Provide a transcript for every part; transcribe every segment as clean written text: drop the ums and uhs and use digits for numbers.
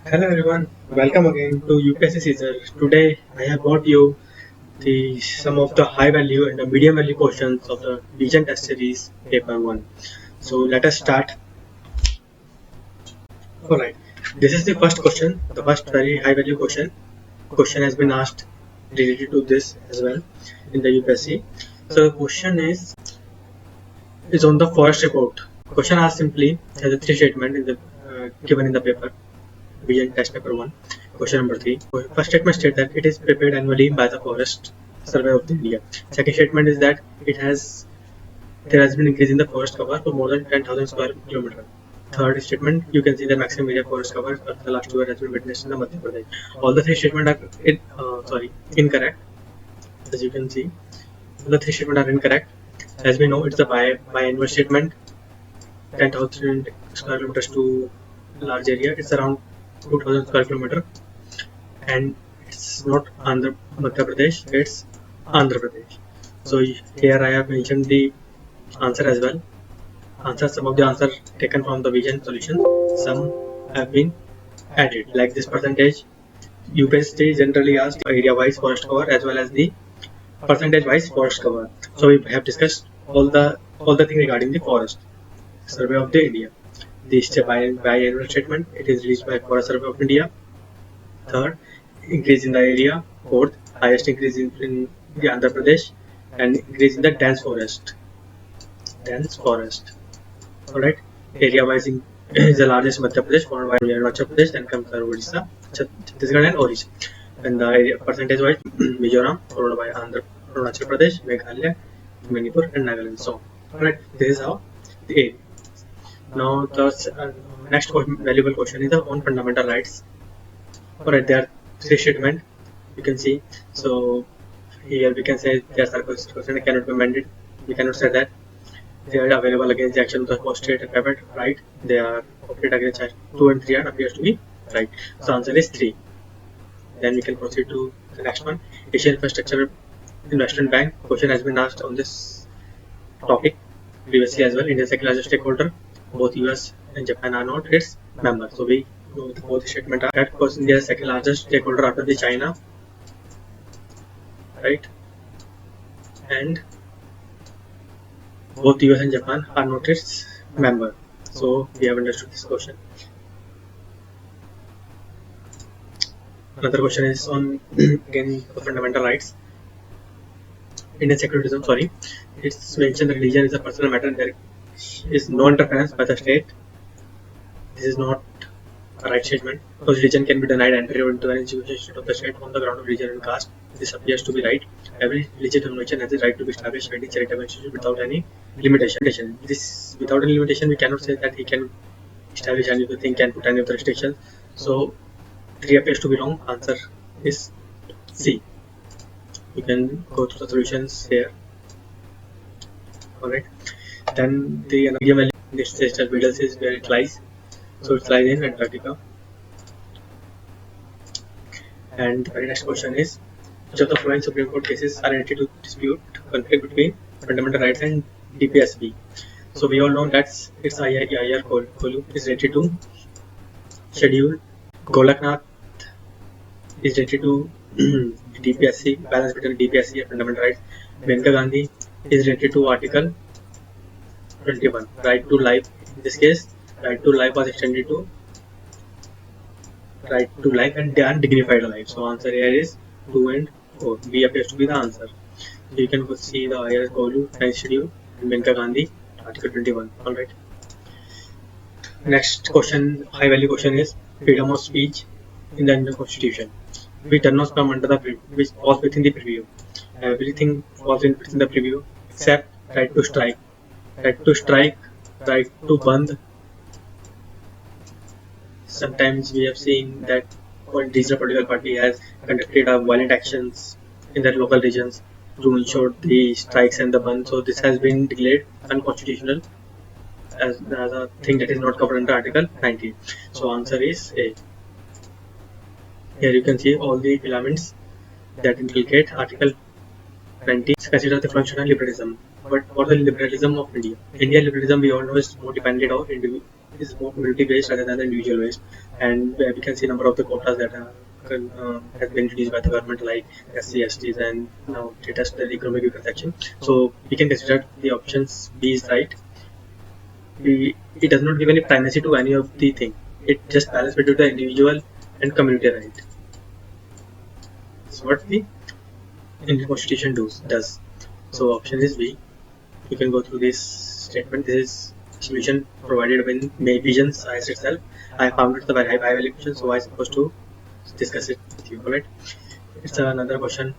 Hello everyone, welcome again to UPSC CSErs. Today I have brought you some of the high value and the medium value questions of the VISN test series paper 1. So let us start. Alright, this is the first question, the first very high value question. Question has been asked related to this as well in the UPSC. So the question is on the forest report. Question asks simply has a three statement in the given in the paper. VN test paper 1. Question number 3. First statement states that it is prepared annually by the Forest Survey of India. Second statement is that there has been increase in the forest cover for more than 10,000 square kilometer. Third statement, you can see the maximum area forest cover for the last 2 years has been witnessed in the Madhya Pradesh. All the three statements are incorrect. As you can see, all the three statements are incorrect. As we know, it's a biannual statement. 10,000 square kilometers to large area. It's around 2,000 square kilometer, and it's not Madhya Pradesh, it's Andhra Pradesh. So here I have mentioned the answer as well. Some of the answers taken from the VISN solution, some have been added, like this percentage. UPSC generally asks area wise forest cover as well as the percentage wise forest cover. So we have discussed all the things regarding the forest survey of the India. This biannual statement, it is released by Forest Survey of India. Third, increase in the area. Fourth, highest increase in the Andhra Pradesh, and increase in the dense forest. Alright, area wise is the largest Madhya Pradesh, followed by Arunachal Pradesh, then comes Odisha, Chhattisgarh, and Orissa. And the area percentage wise, Mizoram, followed by Arunachal Pradesh, Meghalaya, Manipur, and Nagaland. So, alright, this is how the area. Now the next valuable question is on fundamental rights. Alright, there are three statements you can see. So here we can say their circumstances cannot be amended. We cannot say that they are available against the action of the post-state and private right. They are operated against 2 and 3 appears to be right. So answer is 3. Then we can proceed to the next one. Asian Infrastructure Investment Bank. Question has been asked on this topic previously as well. India is second largest stakeholder. Both US and Japan are not its members. So we know with both statements are that because India is second largest stakeholder after the China, right? And both US and Japan are not its member. So we have understood this question. Another question is on again the fundamental rights. Indian secularism, it's mentioned that religion is a personal matter and there is no interference by the state. This is not a right statement because religion can be denied entry into an institution of the state on the ground of religion and caste. This appears to be right. Every religious denomination has the right to be established any charitable institution without any limitation. This without any limitation, we cannot say that he can establish anything, can put any of the restrictions. So 3 appears to be wrong. Answer is C. You can go through the solutions here. Alright. Then the medium value middle is where it lies. So it lies in Antarctica. And the next question is, which of the following Supreme Court cases are related to dispute conflict between fundamental rights and DPSB? So we all know that it's IR Kolu is related to schedule. Golaknath is related to DPSC, balance between DPSC and fundamental rights. Menka Gandhi is related to Article 21, right to life. In this case, right to life was extended to right to life and dignified life. So answer here is 2 and 4. B appears to be the answer. So you can see the IR Kolu, Ninth Schedule, and Menka Gandhi, Article 21. Alright. Next question, high value question is freedom of speech in the Indian Constitution. Which does not come under the preview, which falls within the preview. Everything falls within the preview except right to strike. Right to band. Sometimes we have seen that one regional political party has conducted violent actions in their local regions to ensure the strikes and the band. So this has been declared unconstitutional as a thing that is not covered under Article 19. So answer is A. Here you can see all the elements that inculcate Article 19 consider the functional liberalism. But for the liberalism of India, Indian liberalism we all know is more dependent on is more community based rather than individual based, and we can see number of the quotas that are has been introduced by the government, like SC, STs, and now latest the economic weaker section. So we can consider the options B is right. It does not give any primacy to any of the thing. It just balances between the individual and community right. That's what the Indian Constitution does. So option is B. You can go through this statement. This is solution provided when VISN size itself. I found it the very high value question, so I am supposed to discuss it with you. Alright. It's another question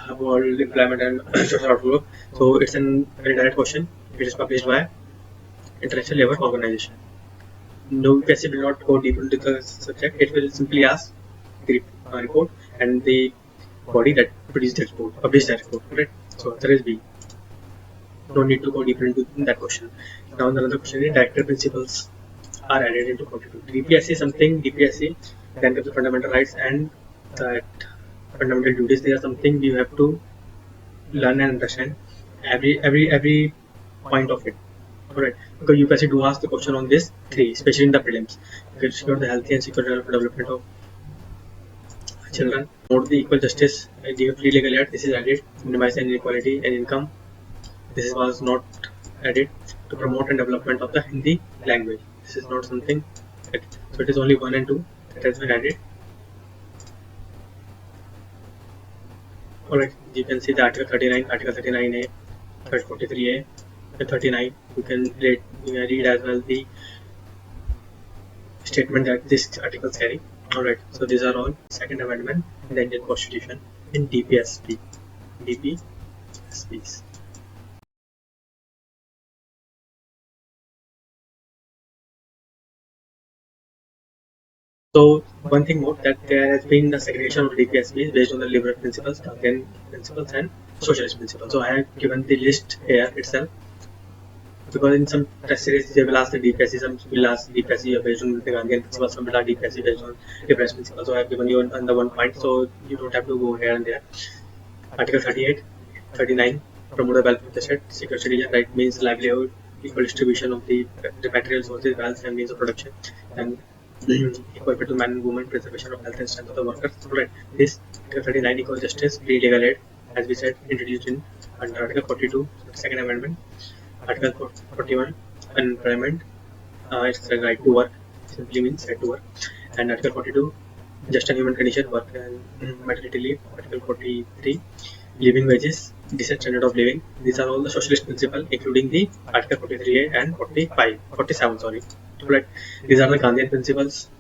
about employment and social outlook. So it's a very direct question. It is published by International Labour Organization. No, UPSC will not go deep into the subject. It will simply ask the report and the body that produced that report, published that report. Right? So answer is B. No need to go deeper into that question. Now another question is director principles are added into 42. DPSC is something, DPSC then comes the fundamental rights and that fundamental duties. They are something you have to learn and understand every point of it. Alright, because UPSC do ask the question on this 3, especially in the prelims. To secure the healthy and secure development of children, promote the equal justice, give free legal aid. This is added. Minimize inequality and income. This was not added. To promote and development of the Hindi language. This is not something. So it is only 1 and 2 that has been added. Alright, you can see the article 39, article 39A, 43A, and 39. You can read as well the statement that these articles carry. Alright, so these are all second amendment in the Indian Constitution in DPSP. DPSPs. So one thing more, that there has been the segregation of DPSPs based on the liberal principles, Gandhian principles, and socialist principles. So I have given the list here itself, because in some test series they will ask the DPSC, some will ask DPSC based on the Gandhian principles, some will ask DPSC based on liberal principles. So I have given you on the 1 point, so you don't have to go here and there. Article 38, 39, promote the welfare of the state, secure citizen right means livelihood, equal distribution of the material sources, wealth, and means of production, and equality to man and woman, preservation of health and strength of the workers. Right. This Article 39, equal justice, free legal aid, as we said, introduced in under Article 42, Second Amendment. Article 41, unemployment, it's the right to work, simply means right to work. And Article 42, just and human condition, work and maternity leave. Article 43, living wages, decent standard of living. These are all the socialist principles, including the Article 43A and 47, sorry. Right. These are the Gandhian principles.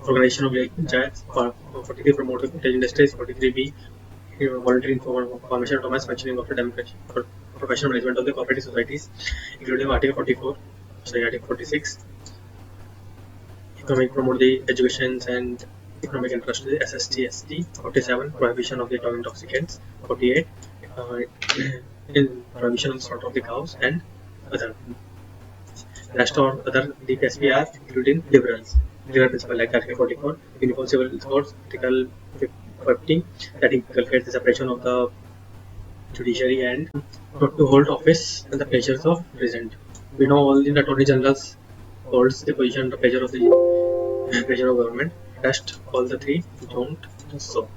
Organization of panchayats. 43, promote the cottage industries. 43B, voluntary formation of Thomas, functioning of the democracy for professional management of the cooperative societies, including Article 44, Article 46. Economic, promote the educations and economic interest to the SST, ST. 47, prohibition of the dog intoxicants. 48, in prohibition of the slaughter of the cows, and other. Rest or other DPSP are including liberal principle, like Article 44, uniform civil courts. Article 50, that inculcates the separation of the judiciary and not to hold office and the pleasures of president. We know all the Attorney Generals holds the position, the pleasure of government. Rest all the 3 don't. So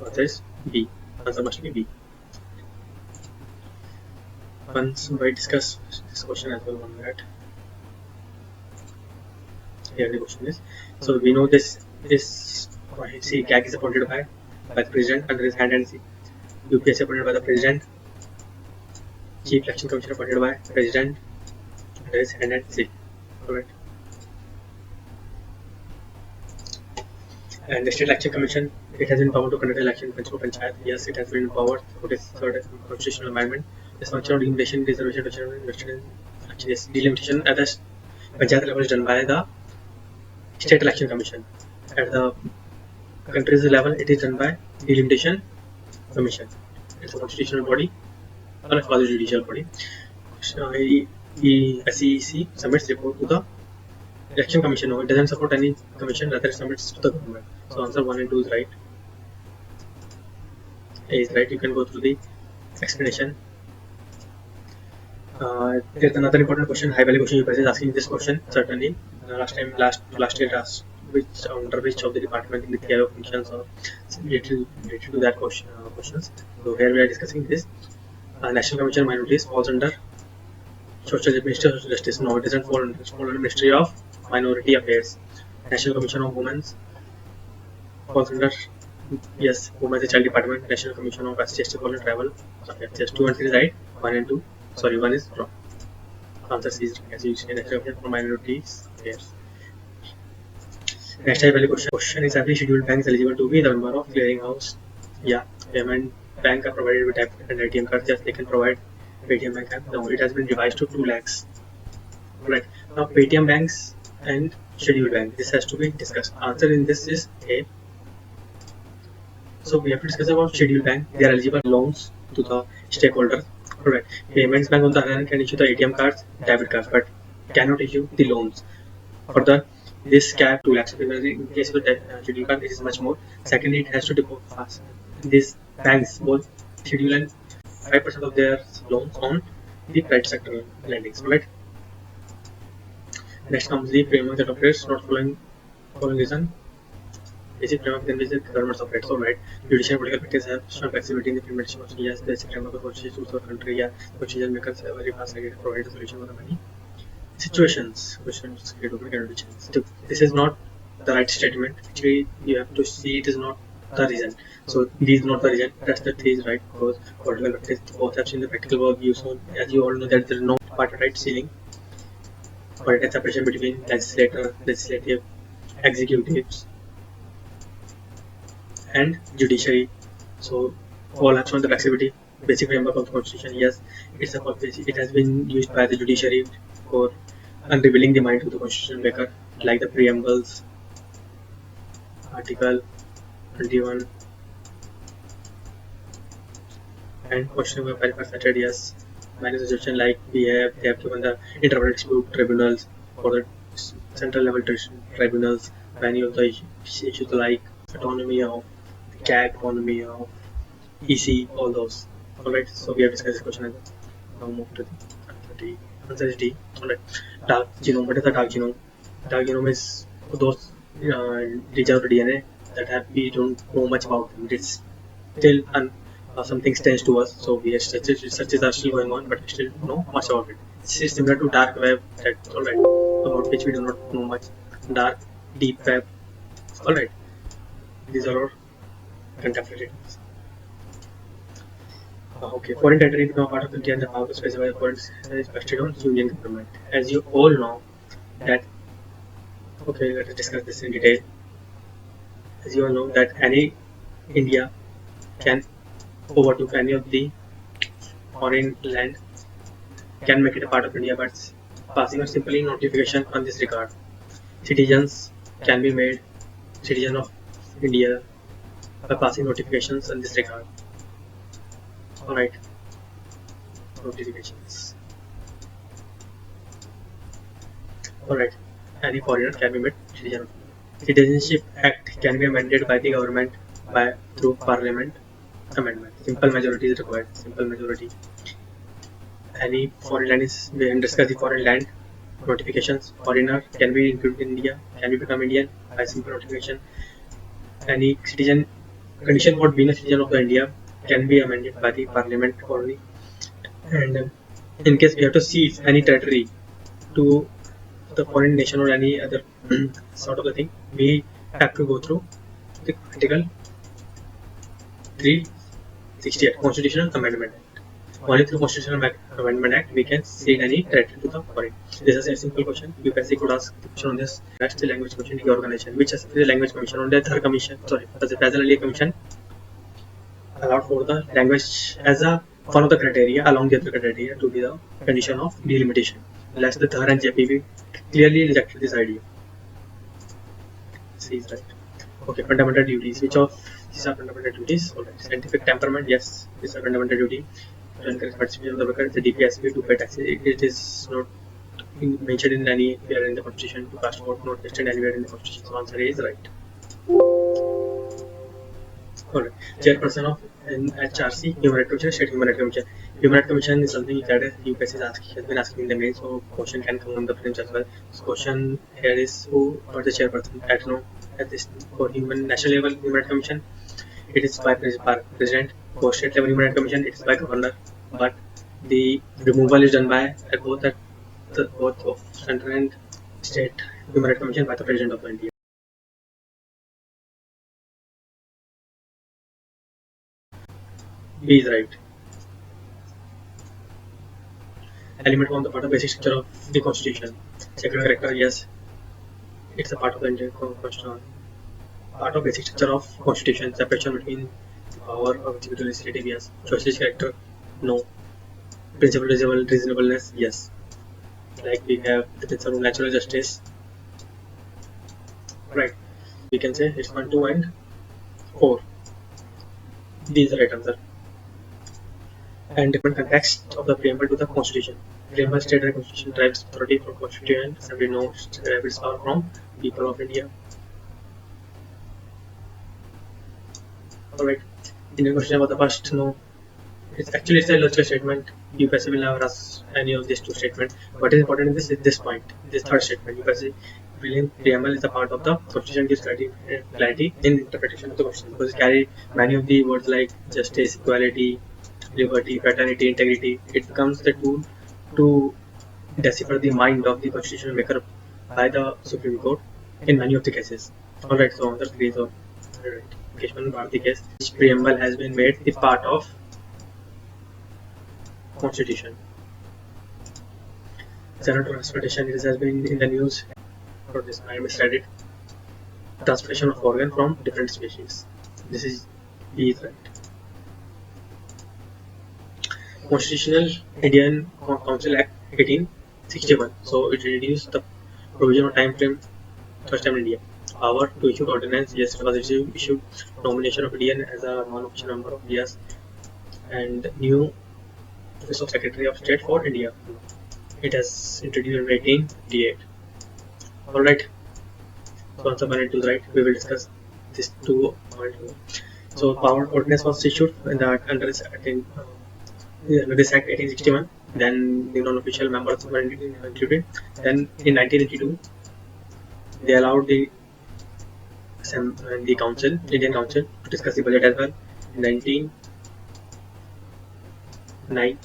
answer is B. Answer must be B. Once we discuss this question as well on that. Here the question is, so we know this CAG is appointed by the president under his hand and C. UPSC appointed by the president. Chief Election Commissioner appointed by president under his hand and C. Alright. And the State Election Commission, it has been empowered to conduct election for panchayat. Yes, it has been empowered for this third constitutional amendment. This function of delimitation, reservation, delimitation at the panchayat level is done by the State Election Commission. At the country's level, it is done by Delimitation Commission. It's a constitutional body, or a quasi-judicial body. The SEC submits report to the Election Commission. No, it doesn't support any commission, rather it submits to the government. So answer 1 and 2 is right. A is right. You can go through the explanation. There's another important question, high value question. UPSC is asking this question certainly. Last year asked which under which of the department in the care of functions or related to that questions. So here we are discussing this. National Commission on Minorities falls under Ministry of Social Justice. No, it doesn't fall under Ministry of Minority Affairs. National Commission on Women falls under, yes, Women's and Child Department. National Commission of ST falls under Travel Affairs. Yes, 2 and 3 is right. 1 and 2. Sorry, 1 is wrong. Answer C is as you say, National Commission for Minorities Affairs. Next high value question is, every scheduled bank is eligible to be the member of clearinghouse? Yeah, payment bank are provided with debit and ATM cards. Yes, they can provide Paytm bank app. Now it has been revised to 2 lakhs. Right now, Paytm banks and scheduled bank. This has to be discussed. Answer in this is A. So we have to discuss about scheduled bank. They are eligible loans to the stakeholder. Alright. Payments bank on the other hand can issue the ATM cards, debit cards, but cannot issue the loans. Further, this cap 2 lakhs. In case of the scheduled bank, it is much more. Secondly, it has to deposit fast. These banks, both schedule and 5% of their loans on the private sector lendings. Right. Next comes the framework that operates not following reason. Basic framework then is the government operates. So right, judicial and political practice have shown flexibility in the implementation of yes, basic framework of constitutions of country. Yeah, decision makers have very fast to provide a solution for the many situations. Questions so this is not the right statement. Actually, you have to see it is not the reason. So these is not the reason. That's the thing, right? Because political practice both have seen the practical work use on. As you all know that there is no tripartite ceiling. But a separation between legislative, executives, and judiciary. So all have shown the flexibility. Basic framework of the constitution. Yes, it's a policy. It has been used by the judiciary for unrevealing the mind of the constitution maker, like the preambles, Article 21, and question number 5 cited. Yes. Minor suggestion like they have given the interpreted dispute tribunals for the central level tribunals, many of the issues like autonomy of CAG, autonomy of EC, all those. Alright, so we have discussed this question. Now move to the answer is D. Alright, dark genome. What is the dark genome? Dark genome is those regions of the DNA that we don't know much about them. It's still something stands to us, so we researches are still going on, but we still don't know much about it. It's similar to dark web, that's alright, about which we do not know much. Dark, deep web, alright. These are our contemporary terms. Okay, foreign territory become a part of India and the power to specify the foreign is vested on union government. As you all know that, okay, let us discuss this in detail. As you all know that any India can overtook any of the foreign land, can make it a part of India, but passing a simply notification on this regard. Citizens can be made citizen of India by passing notifications on this regard. Alright, notifications. Alright, any foreigner can be made citizen of India. Citizenship Act can be amended by the government through Parliament amendment. Simple majority is required. Simple majority. Any foreign land is, we can discuss the foreign land notifications. Foreigner can be included in India, can be become Indian by simple notification. Any citizen condition for being a citizen of the India can be amended by the Parliament only. And in case we have to seize any territory to the foreign nation or any other sort of a thing, we have to go through the Article 368 Constitutional Amendment Act. Only through Constitutional Amendment Act we can cede any territory to the foreign. This is a simple question. UPSC could ask the question on this. That's the language commission organization, which is the language commission on the third commission. Sorry, as a Federal Commission allowed for the language as a one of the criteria along the other criteria to be the condition of delimitation. Last the third and JPB clearly rejected this idea. C is right. Okay, fundamental duties. Which of these are fundamental duties? Alright, scientific temperament. Yes, this is a fundamental duty. To encourage participation of the worker, the DPSP to pay taxes. It is not mentioned in anywhere in the constitution. To cast vote, not listed anywhere in the constitution. So answer is right. Alright, chairperson of HRC, Human Rights Commission, State Human Rights Commission. Human Rights Commission is something that UPSC has been asking in the mail, so question can come on the prelims as well. So question here is who or the chairperson. I don't know at this for human national level Human Rights Commission, it is by president. For state level Human Rights Commission, it is by governor. But the removal is done by both of central and state Human Rights Commission by the president of India. B is right. Element form the part of basic structure of the constitution. Secular character, yes, it's a part of the Indian constitution. Part of basic structure of constitution. Separation between the power of executive legislative, yes. Socialist character, no. Principle of reasonableness, yes. Like we have the principle of natural justice, right? We can say it's 1, 2, and 4. These are the right answer. And different context of the preamble to the constitution. Preamble states that constitution derives authority from constituent assembly, notes derive its power from people of India. Alright, Indian question about the first, no. It's a logical statement. UPSC will never ask any of these two statements. What is important in this point, this third statement. UPSC preamble is a part of the constitution, gives clarity in interpretation of the constitution because it carry many of the words like justice, equality, liberty, fraternity, integrity. It becomes the tool to decipher the mind of the constitution maker by the Supreme Court in many of the cases. Alright, so answer 3 is alright. Case 1 part of the case. Which preamble has been made the part of constitution. Senator transportation, it has been in the news for this. I misread it. Transportation of organ from different species. This is B is right. Constitutional Indian Council Act 1861. So it reduced the provision of time frame first time in India. Power to issue ordinance, yes, it was issued. Nomination of Indian as a non-official member of yes, and new Office of Secretary of State for India. It has introduced in 1858. Alright. So answer 1 and 2 is right. We will discuss these two. So power ordinance was issued in the under this act 1861. Then the non-official members were included. Then in 1982, they allowed the council, Indian Council, to discuss the budget as well. In 1909,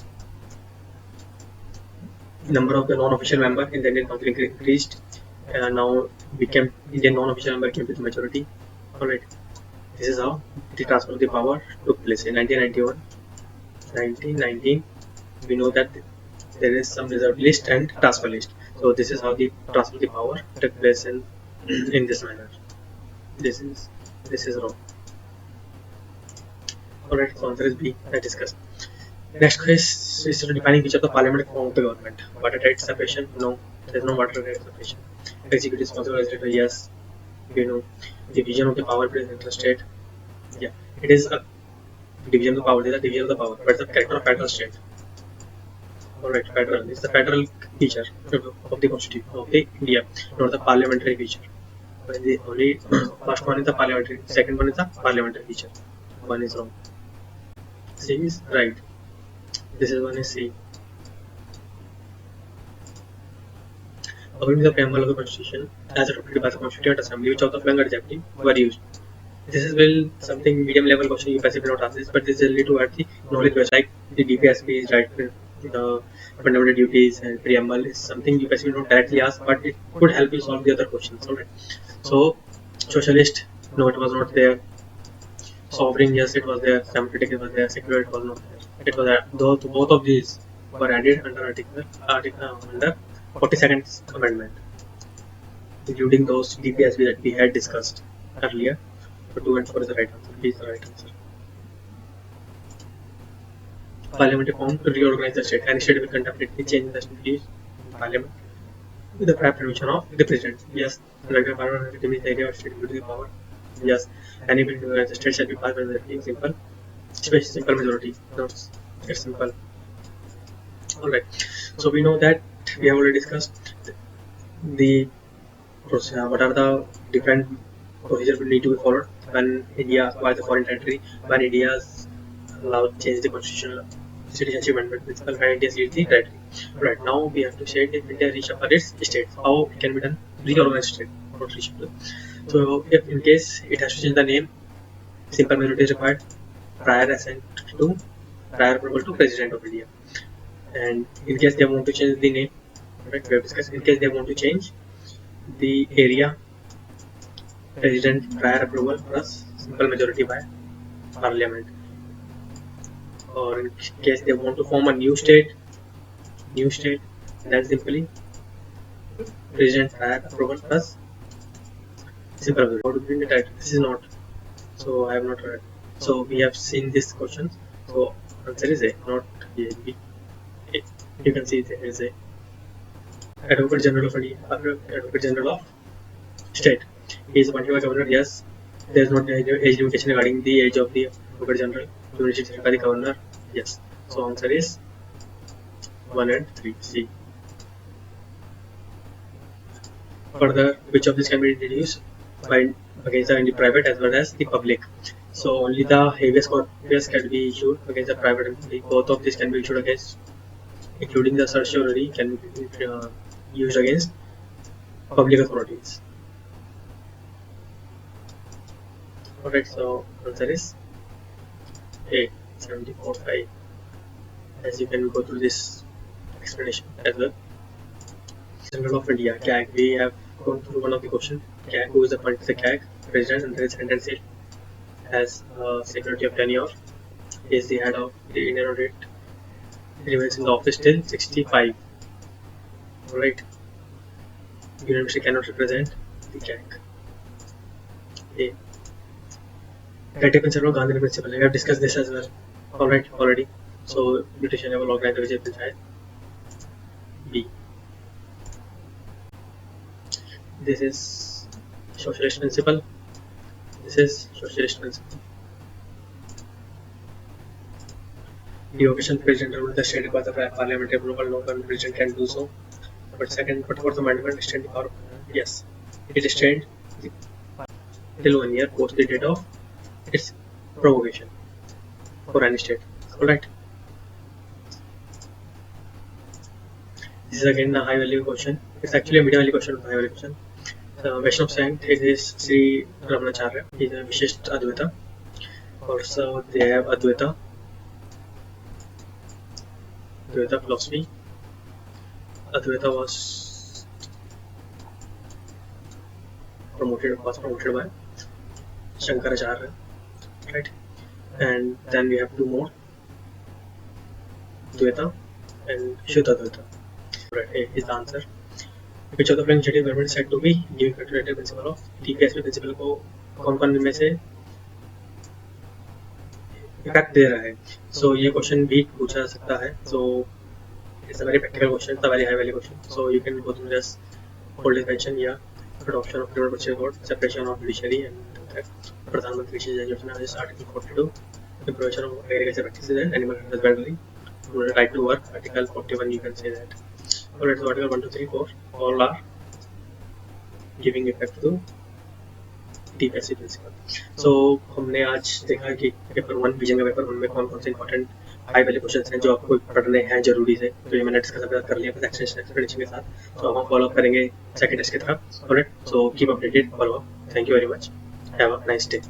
number of the non-official member in the Indian Council increased. Now became Indian non-official member came to the majority. Alright, this is how the transfer of the power took place in 1991. 1919, we know that there is some reserved list and transfer list. So this is how the transfer of the power took place in this manner. This is wrong. Alright, so answer is B, I discussed. Next case is defining feature of the parliamentary form of the government. Water right separation, no, there is no water right separation. Executive responsible legislator, yes, you know. Division of the power between interstate, yeah, it is a division of the power. There is a division of the power, but it's the character of federal state. Alright, federal is the federal feature of the constitution of the India, not the parliamentary feature. When the only first one is the parliamentary, second one is the parliamentary feature. One is wrong. C is right. This is one is C. According to the preamble of the Constitution, as adopted by the Constituent Assembly, which of the following adjectives were used? This is well something medium level question. You possibly not ask this, but this is related to the knowledge base, like the DPSP is right. The fundamental duties and preamble is something you possibly don't directly ask, but it could help you solve the other questions. Alright. So socialist, no, it was not there. Sovereign, yes, it was there. Democratic, it was there. Secular, it was not there. It was there. Both of these were added under under 42nd Amendment, including those DPSB that we had discussed earlier. So 2 and 4 is the right answer. B is the right answer. Parliament formed to reorganize the state. Any state will conduct any change in the state parliament with the prior permission of the president. Yes, regular parliament determines the area of state with the power. Yes, any bill to organize the state shall be passed by the simple majority. No, it's simple. Alright, so we know that we have already discussed the process. What are the different procedures will need to be followed when India acquires a foreign territory, when India is allowed to change the constitution citizenship amendment principle when India leads the territory. Right now we have to state if India reshuffle its states, how it can be done, reorganize state, not reshuffle. So if in case it has to change the name, simple majority is required, prior approval to President of India. And in case they want to change the name, right, we have discussed, in case they want to change the area, President prior approval plus simple majority by Parliament. Or in case they want to form a new state, then simply President prior approval plus simple majority. How to bring it right? This is not. So I have not read. So we have seen this question. So answer is A, not A. B. A. You can see there is A. Advocate General of India, Advocate General of State. He is appointed by Governor. Yes, there is not age limitation regarding the age of the Advocate General. Jurisdiction by the Governor. Yes. So answer is 1 and 3. C. Further, which of these can be introduced by against the private as well as the public? So only the habeas corpus can be issued against the private and public. Both of these can be issued against, including the certiorari, can be used against public authorities. Alright, so answer is A, 74.5. As you can go through this explanation as well. General of India, CAG. We have gone through one of the questions. CAG, who is appointed the CAG President under his hand and seal as Secretary of Tenure, is the head of the Indian audit. He remains in the office till 65. Alright. University cannot represent the CAG. A. Creative principle of Gandhi principle. We have discussed this as well. Alright, already. So mutation level organization Panchayat. B. This is socialist principle. This is socialist principle. Devocation president rule the state by the parliamentary approval. No government president can do so. But second, but for the amendment extend the power. Yes, it extend till 1 year post the date of its promulgation for any state. Alright. This is again a high value question. It's actually a medium value question, high value question. Vaishnav saint is Sri Ramanacharya. He is a Vishist Advaita. Also, they have Advaita philosophy. Advaita was promoted by Shankaracharya, right? And then we have two more, Advaita and Shuddha Advaita. Right, A is the answer. Which of the following stated government said to be giving credit principle of TPSP principle को कौन-कौन इनमें से effect दे रहा है? So ये question भी पूछा जा सकता है. So it's a very practical question, it's a very high value question. So you can go through this whole definition here, adoption of criminal procedure code, separation of judiciary, and Pradhan Mantri Yojana is Article 42, the prohibition of agricultural practices and animal husbandry, right to work, Article 41 you can say that. Alright, so Article 1, 2, 3, 4 all are giving effect to TPSP principle. So हमने आज देखा कि paper 1 vision का paper 1 में कौन-कौन से important high value questions हैं जो आपको पढ़ने हैं जरूरी से. तो ये मैंने डिस्कस कर लिया एक्सप्लेनेशन के साथ. तो हम फॉलो अप करेंगे सेकंड टेस्ट की तरफ. Alright, so keep updated, follow up. Thank you very much, have a nice day.